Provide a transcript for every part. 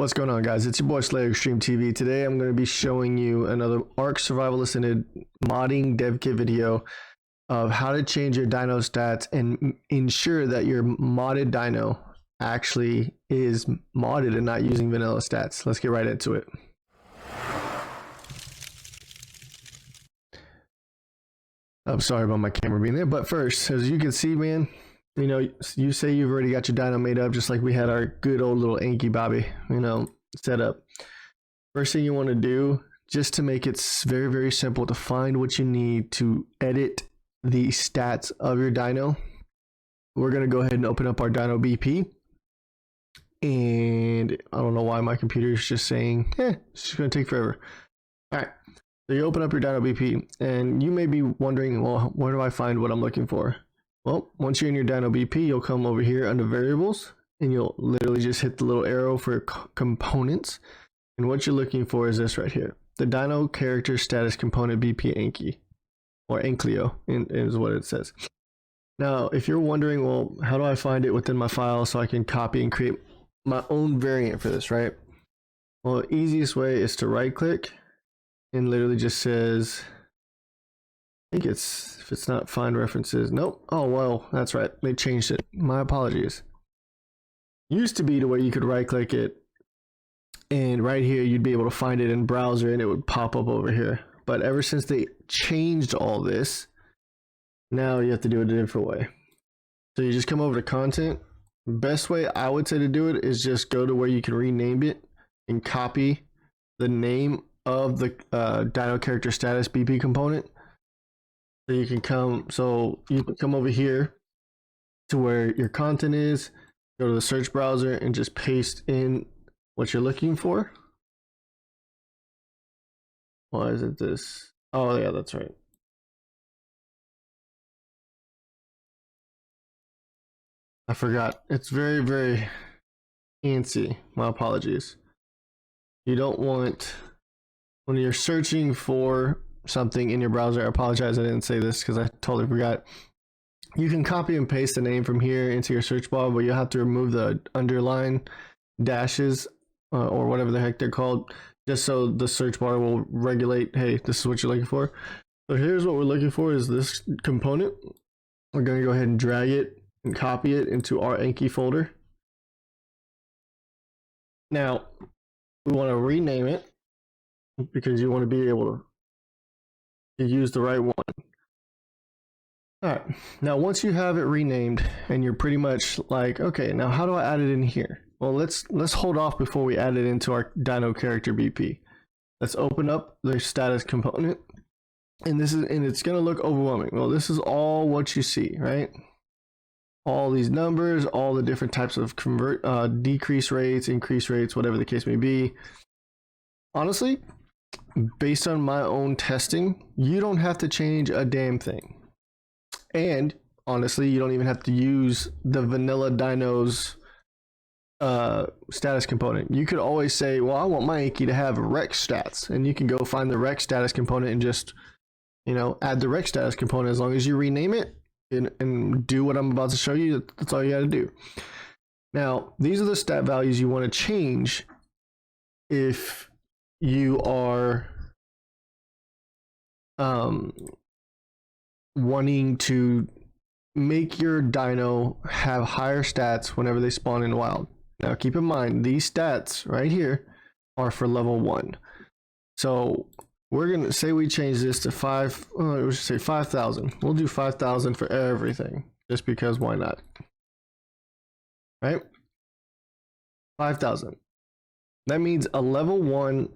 What's going on, guys? It's your boy Slayer Extreme TV. Today I'm going to be showing you another Ark Survival Ascended modding dev kit video of how to change your dino stats and ensure that your modded dino actually is modded and not using vanilla stats. Let's get right into it. I'm sorry about my camera being there, but first, as you can see, man, you know, you say you've already got your dino made up, just like we had our good old little Anky Bobby, you know, set up. First thing you want to do, just to make it very, very simple to find what you need to edit the stats of your dino, we're going to go ahead and open up our dino BP. And I don't know why my computer is just saying, it's just going to take forever. All right. So you open up your dino BP and you may be wondering, well, where do I find what I'm looking for? Well, once you're in your dino BP, you'll come over here under variables and you'll literally just hit the little arrow for components. And what you're looking for is this right here. The dino character status component BP Anky, or Anklio is what it says. Now, if you're wondering, well, how do I find it within my file so I can copy and create my own variant for this, right? Well, the easiest way is to right click and literally just says, I think it's, if it's not find references, nope. Oh, well, that's right. They changed it. My apologies. Used to be to where you could right click it and right here you'd be able to find it in browser and it would pop up over here. But ever since they changed all this, now you have to do it a different way. So you just come over to content. Best way I would say to do it is just go to where you can rename it and copy the name of the dino character status BP component. So you can come over here to where your content is, go to the search browser and just paste in what you're looking for. Why is it this? Oh yeah, that's right. I forgot. It's very, very fancy. My apologies. You don't want, when you're searching for something in your browser, I apologize I didn't say this because I totally forgot. You can copy and paste the name from here into your search bar, but you'll have to remove the underline dashes or whatever the heck they're called, just so the search bar will regulate, hey, this is what you're looking for. So here's what we're looking for, is this component. We're going to go ahead and drag it and copy it into our Anky folder. Now we want to rename it because you want to be able to use the right one. All right, now once you have it renamed and you're pretty much like, okay, now how do I add it in here? Well, let's hold off before we add it into our dino character BP. Let's open up the status component, and it's gonna look overwhelming. Well, this is all what you see, right? All these numbers, all the different types of decrease rates, increase rates, whatever the case may be. Honestly, based on my own testing, you don't have to change a damn thing. And honestly, you don't even have to use the vanilla dinos status component. You could always say, well, I want my Anky to have Rex stats, and you can go find the Rex status component and just, you know, add the Rex status component. As long as you rename it and do what I'm about to show you, that's all you got to do. Now, these are the stat values you want to change if you are wanting to make your dino have higher stats whenever they spawn in wild. Now keep in mind, these stats right here are for level 1. So we're gonna say we change this to 5,000. We'll do 5,000 for everything, just because why not? Right? 5,000. That means a level 1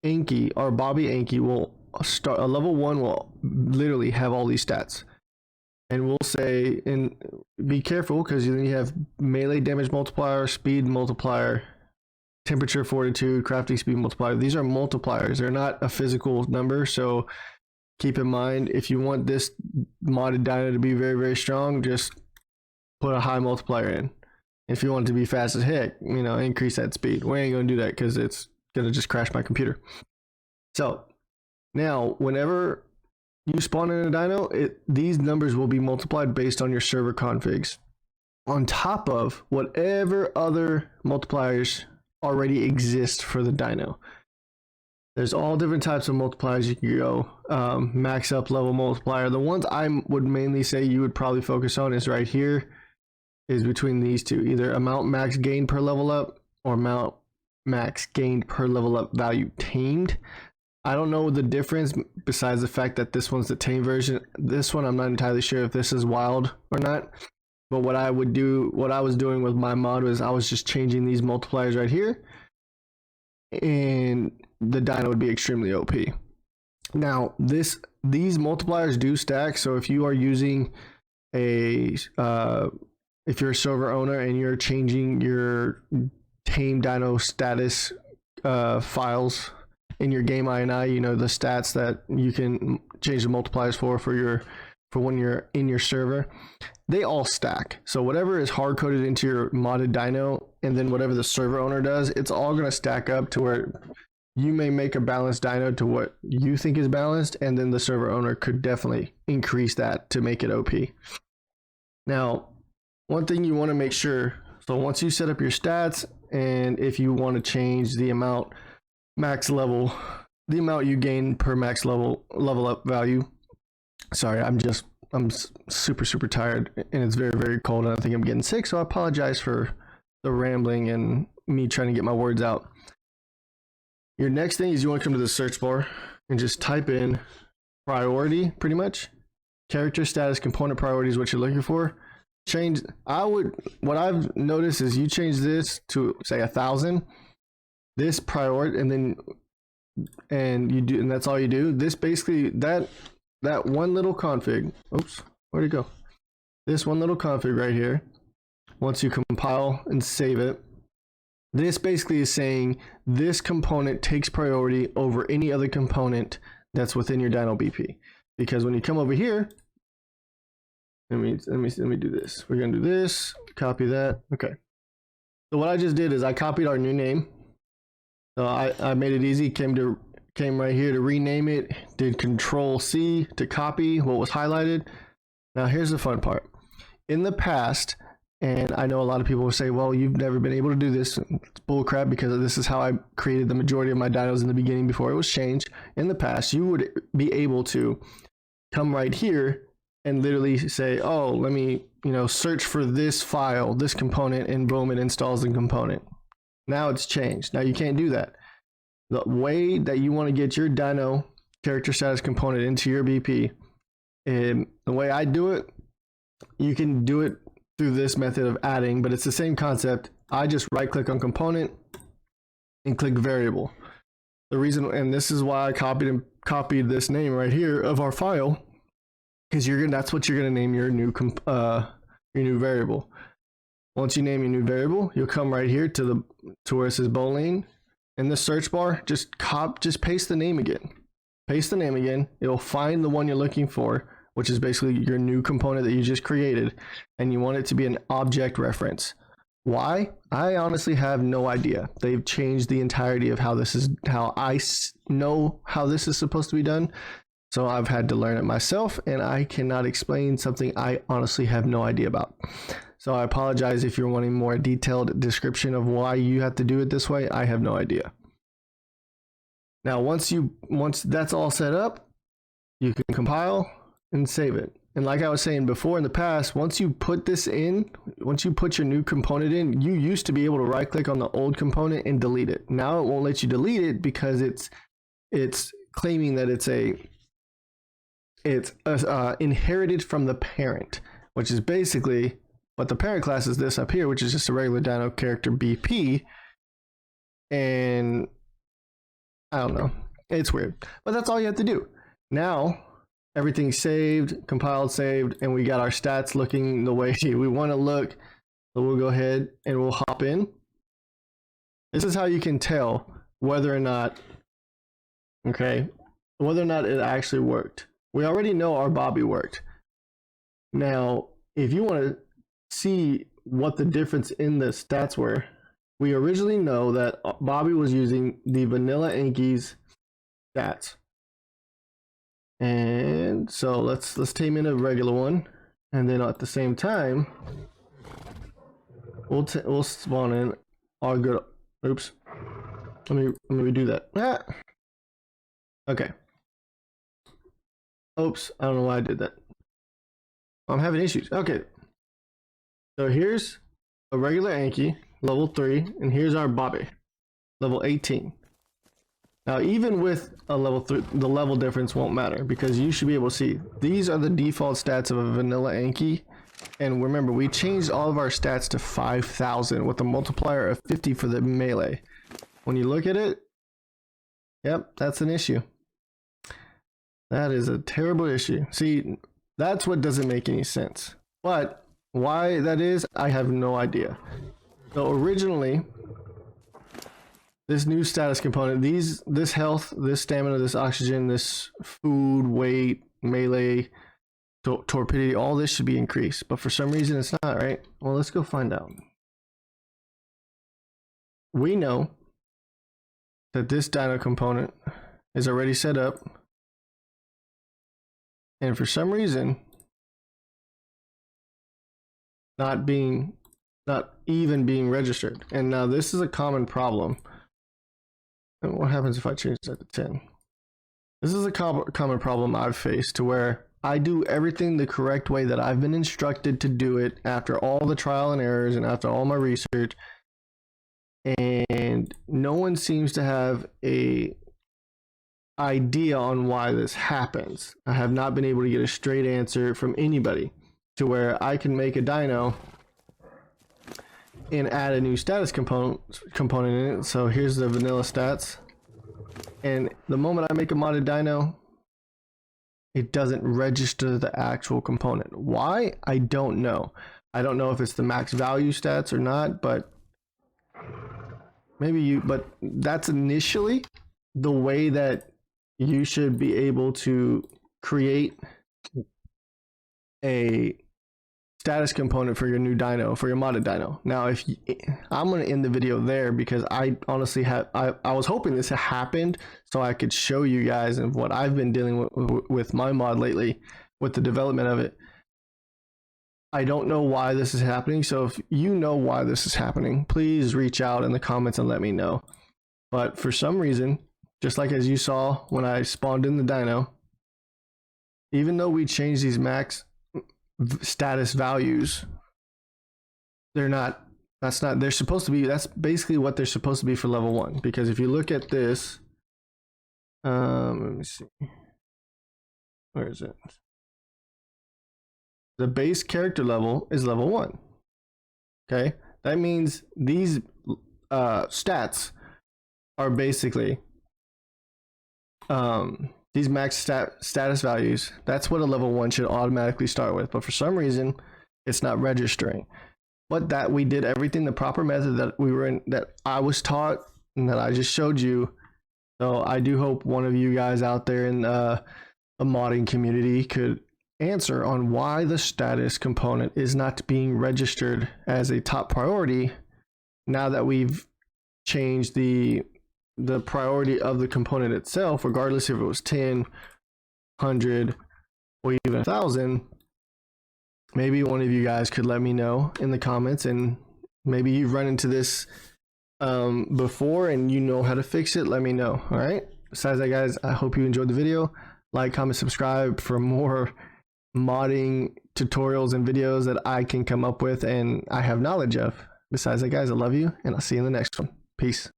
Anky, or Bobby Anky, will start, a level 1 will literally have all these stats. And we'll say, and be careful, because then you have melee damage multiplier, speed multiplier, temperature fortitude, crafting speed multiplier. These are multipliers. They're not a physical number. So keep in mind, if you want this modded dino to be very, very strong, just put a high multiplier in. If you want it to be fast as heck, you know, increase that speed. We ain't going to do that because it's going to just crash my computer. So now, whenever you spawn in a dino, these numbers will be multiplied based on your server configs, on top of whatever other multipliers already exist for the dyno. There's all different types of multipliers you can go. Max up level multiplier. The ones I would mainly say you would probably focus on is right here, is between these two, either amount max gain per level up or amount max gained per level up value tamed. I don't know the difference besides the fact that this one's the tame version. This one, I'm not entirely sure if this is wild or not. But what I was doing with my mod was I was just changing these multipliers right here, and the dyno would be extremely OP. Now, these multipliers do stack. So if you are using if you're a server owner and you're changing your tame dyno status files in your game INI, you know, the stats that you can change the multipliers for when you're in your server, they all stack. So whatever is hard coded into your modded dyno, and then whatever the server owner does, it's all going to stack up to where you may make a balanced dyno to what you think is balanced, and then the server owner could definitely increase that to make it OP. Now, one thing you want to make sure, so once you set up your stats, and if you want to change the amount the amount you gain per max level up value. Sorry, I'm super tired, and it's very, very cold, and I think I'm getting sick, so I apologize for the rambling and me trying to get my words out. Your next thing is you want to come to the search bar and just type in priority, pretty much. Character status component priority is what you're looking for. What I've noticed is you change this to say 1,000. This priority, and you do, and that's all you do. This basically, that one little config, oops, where'd it go? This one little config right here, once you compile and save it, this basically is saying this component takes priority over any other component that's within your dyno BP. Because when you come over here, let me do this. We're gonna do this, copy that. Okay. So what I just did is I copied our new name. So I made it easy, came right here to rename it, did Control C to copy what was highlighted. Now here's the fun part. In the past, and I know a lot of people will say, well, you've never been able to do this. It's bullcrap, because this is how I created the majority of my dynos in the beginning before it was changed. In the past, you would be able to come right here and literally say, oh, let me, search for this file, this component, and boom, it installs the component. Now it's changed. Now you can't do that. The way that you want to get your dyno character status component into your BP, and the way I do it, you can do it through this method of adding, but it's the same concept. I just right click on component and click variable. The reason, and this is why I copied this name right here of our file, because that's what you're gonna name your new variable. Once you name your new variable, you'll come right here to where it says bowling. In the search bar, just paste the name again. Paste the name again. It'll find the one you're looking for, which is basically your new component that you just created, and you want it to be an object reference. Why? I honestly have no idea. They've changed the entirety of how I know how this is supposed to be done. So I've had to learn it myself, and I cannot explain something I honestly have no idea about. So I apologize if you're wanting more detailed description of why you have to do it this way. I have no idea. Now, once that's all set up, you can compile and save it. And like I was saying before in the past, once you put your new component in, you used to be able to right click on the old component and delete it. Now it won't let you delete it because it's claiming that it's inherited from the parent, which is basically what the parent class is, this up here, which is just a regular dyno character BP. And I don't know, it's weird, but that's all you have to do. Now everything's saved, compiled, saved, and we got our stats looking the way we want to look. So we'll go ahead and we'll hop in. This is how you can tell whether or not it actually worked. We already know our Bobby worked. Now, if you want to see what the difference in the stats were, we originally know that Bobby was using the vanilla Anki's stats. And so let's tame in a regular one, and then at the same time we'll spawn in our good Oops. Let me redo that. Ah. Okay. Oops. I don't know why I did that. I'm having issues. Okay. So here's a regular Anki, level 3, and here's our Bobby, level 18. Now, even with a level 3, the level difference won't matter because you should be able to see these are the default stats of a vanilla Anki. And remember, we changed all of our stats to 5,000 with a multiplier of 50 for the melee. When you look at it, yep, that's an issue. That is a terrible issue. See, that's what doesn't make any sense. But why that is, I have no idea. So originally, this new status component, this health, this stamina, this oxygen, this food, weight, melee, torpidity, all this should be increased. But for some reason it's not, right? Well, let's go find out. We know that this dino component is already set up. And for some reason, not even being registered. And now this is a common problem. And what happens if I change that to 10? This is a common problem I've faced to where I do everything the correct way that I've been instructed to do it after all the trial and errors and after all my research. And no one seems to have a idea on why this happens. I have not been able to get a straight answer from anybody to where I can make a dino and add a new status component in it. So here's the vanilla stats, and the moment I make a modded dino, it doesn't register the actual component. Why? I don't know. I don't know if it's the max value stats or not, but but that's initially the way that you should be able to create a status component for your new dino, for your modded dino. Now, I'm going to end the video there because I honestly I was hoping this happened so I could show you guys and what I've been dealing with my mod lately with the development of it. I don't know why this is happening, so if you know why this is happening, please reach out in the comments and let me know. But for some reason, just like as you saw when I spawned in the dino, even though we changed these max status values, they're supposed to be, that's basically what they're supposed to be for level 1. Because if you look at this, let me see, where is it? The base character level is level 1. Okay, that means these stats are basically these max status values. That's what a level 1 should automatically start with, but for some reason it's not registering. But that we did everything the proper method that I was taught and that I just showed you. So I do hope one of you guys out there in the modding community could answer on why the status component is not being registered as a top priority now that we've changed the priority of the component itself, regardless if it was 10, 100, or even 1,000. Maybe one of you guys could let me know in the comments, and maybe you've run into this before and you know how to fix it. Let me know. All right, besides that, guys, I hope you enjoyed the video. Like, comment, subscribe for more modding tutorials and videos that I can come up with and I have knowledge of. Besides that, guys, I love you and I'll see you in the next one. Peace.